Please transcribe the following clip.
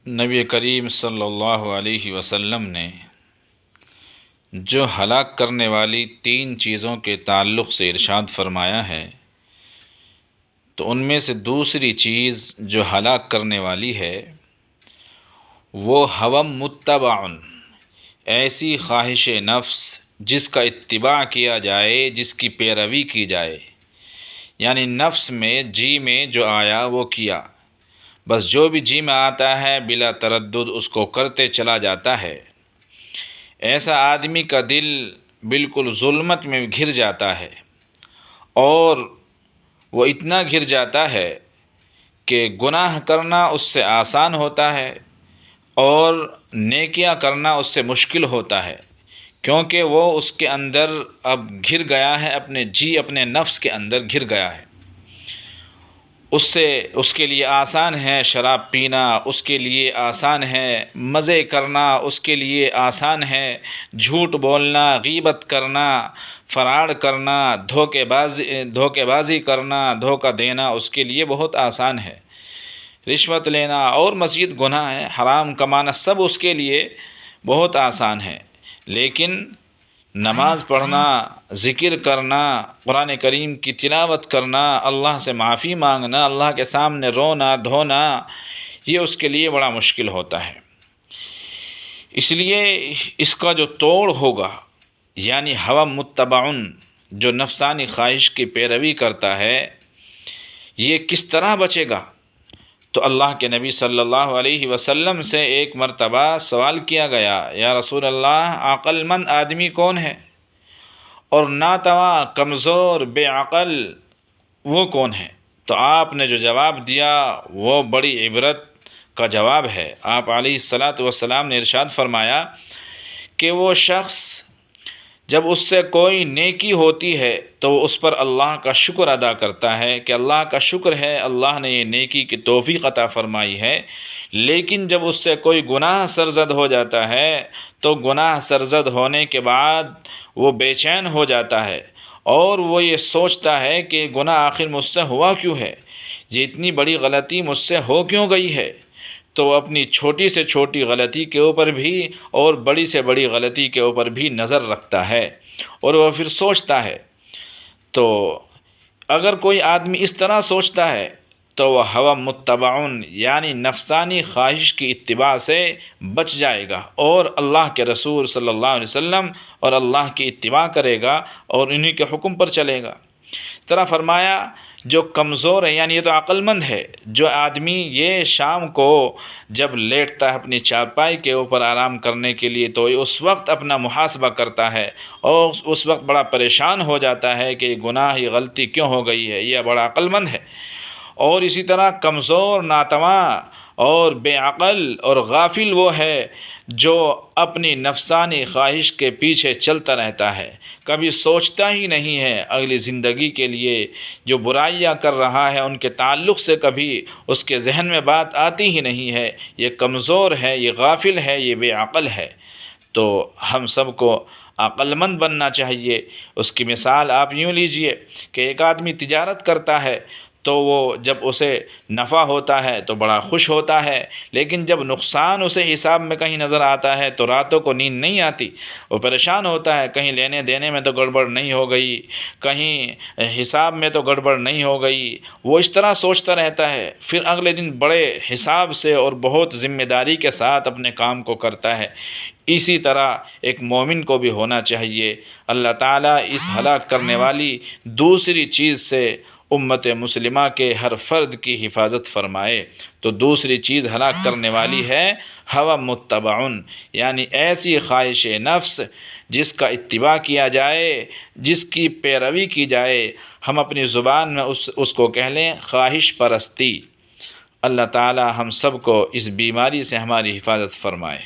نبی کریم صلی اللہ علیہ وسلم نے جو ہلاک کرنے والی 3 چیزوں کے تعلق سے ارشاد فرمایا ہے، تو ان میں سے دوسری چیز جو ہلاک کرنے والی ہے وہ ہوا متبع، ایسی خواہش نفس جس کا اتباع کیا جائے، جس کی پیروی کی جائے، یعنی نفس میں جی میں جو آیا وہ کیا، بس جو بھی جی میں آتا ہے بلا تردد اس کو کرتے چلا جاتا ہے۔ ایسا آدمی کا دل بالکل ظلمت میں گھر جاتا ہے، اور وہ اتنا گھر جاتا ہے کہ گناہ کرنا اس سے آسان ہوتا ہے اور نیکیاں کرنا اس سے مشکل ہوتا ہے، کیونکہ وہ اس کے اندر اب گھر گیا ہے، اپنے نفس کے اندر گھر گیا ہے۔ اس کے لیے آسان ہے شراب پینا، اس کے لیے آسان ہے مزے کرنا، اس کے لیے آسان ہے جھوٹ بولنا، غیبت کرنا، فراڈ کرنا، دھوکے بازی کرنا، دھوکہ دینا اس کے لیے بہت آسان ہے۔ رشوت لینا اور مزید گناہ ہے، حرام کمانا، سب اس کے لیے بہت آسان ہے، لیکن نماز پڑھنا، ذکر کرنا، قرآن کریم کی تلاوت کرنا، اللہ سے معافی مانگنا، اللہ کے سامنے رونا دھونا، یہ اس کے لیے بڑا مشکل ہوتا ہے۔ اس لیے اس کا جو توڑ ہوگا، یعنی ہوا متبع، جو نفسانی خواہش کی پیروی کرتا ہے، یہ کس طرح بچے گا؟ تو اللہ کے نبی صلی اللہ علیہ وسلم سے ایک مرتبہ سوال کیا گیا، یا رسول اللہ، عقل مند آدمی کون ہے؟ اور ناتواں، کمزور، بے عقل وہ کون ہے؟ تو آپ نے جو جواب دیا وہ بڑی عبرت کا جواب ہے۔ آپ علیہ الصلاۃ والسلام نے ارشاد فرمایا کہ وہ شخص جب اس سے کوئی نیکی ہوتی ہے تو وہ اس پر اللہ کا شکر ادا کرتا ہے کہ اللہ کا شکر ہے، اللہ نے یہ نیکی کی توفیق عطا فرمائی ہے، لیکن جب اس سے کوئی گناہ سرزد ہو جاتا ہے تو گناہ سرزد ہونے کے بعد وہ بے چین ہو جاتا ہے، اور وہ یہ سوچتا ہے کہ گناہ آخر مجھ سے ہوا کیوں ہے، یہ اتنی بڑی غلطی مجھ سے ہو کیوں گئی ہے؟ تو وہ اپنی چھوٹی سے چھوٹی غلطی کے اوپر بھی اور بڑی سے بڑی غلطی کے اوپر بھی نظر رکھتا ہے، اور وہ پھر سوچتا ہے۔ تو اگر کوئی آدمی اس طرح سوچتا ہے تو وہ ہوا متبع، یعنی نفسانی خواہش کی اتباع سے بچ جائے گا، اور اللہ کے رسول صلی اللہ علیہ وسلم اور اللہ کی اتباع کرے گا اور انہی کے حکم پر چلے گا۔ اس طرح فرمایا جو کمزور ہے، یعنی یہ تو عقل مند ہے، جو آدمی یہ شام کو جب لیٹتا ہے اپنی چارپائی کے اوپر آرام کرنے کے لیے، تو اس وقت اپنا محاسبہ کرتا ہے اور اس وقت بڑا پریشان ہو جاتا ہے کہ گناہ یہ غلطی کیوں ہو گئی ہے، یہ بڑا عقل مند ہے۔ اور اسی طرح کمزور، ناتواں اور بے عقل اور غافل وہ ہے جو اپنی نفسانی خواہش کے پیچھے چلتا رہتا ہے، کبھی سوچتا ہی نہیں ہے اگلی زندگی کے لیے، جو برائیاں کر رہا ہے ان کے تعلق سے کبھی اس کے ذہن میں بات آتی ہی نہیں ہے، یہ کمزور ہے، یہ غافل ہے، یہ بے عقل ہے۔ تو ہم سب کو عقل مند بننا چاہیے۔ اس کی مثال آپ یوں لیجئے کہ ایک آدمی تجارت کرتا ہے تو وہ جب اسے نفع ہوتا ہے تو بڑا خوش ہوتا ہے، لیکن جب نقصان اسے حساب میں کہیں نظر آتا ہے تو راتوں کو نیند نہیں آتی، وہ پریشان ہوتا ہے، کہیں لینے دینے میں تو گڑبڑ نہیں ہو گئی، کہیں حساب میں تو گڑبڑ نہیں ہو گئی، وہ اس طرح سوچتا رہتا ہے، پھر اگلے دن بڑے حساب سے اور بہت ذمہ داری کے ساتھ اپنے کام کو کرتا ہے۔ اسی طرح ایک مومن کو بھی ہونا چاہیے۔ اللہ تعالیٰ اس ہلاک کرنے والی دوسری چیز سے امت مسلمہ کے ہر فرد کی حفاظت فرمائے۔ تو دوسری چیز ہلاک کرنے والی ہے ہوا متبع، یعنی ایسی خواہش نفس جس کا اتباع کیا جائے، جس کی پیروی کی جائے، ہم اپنی زبان میں اس کو کہہ لیں خواہش پرستی۔ اللہ تعالی ہم سب کو اس بیماری سے ہماری حفاظت فرمائے۔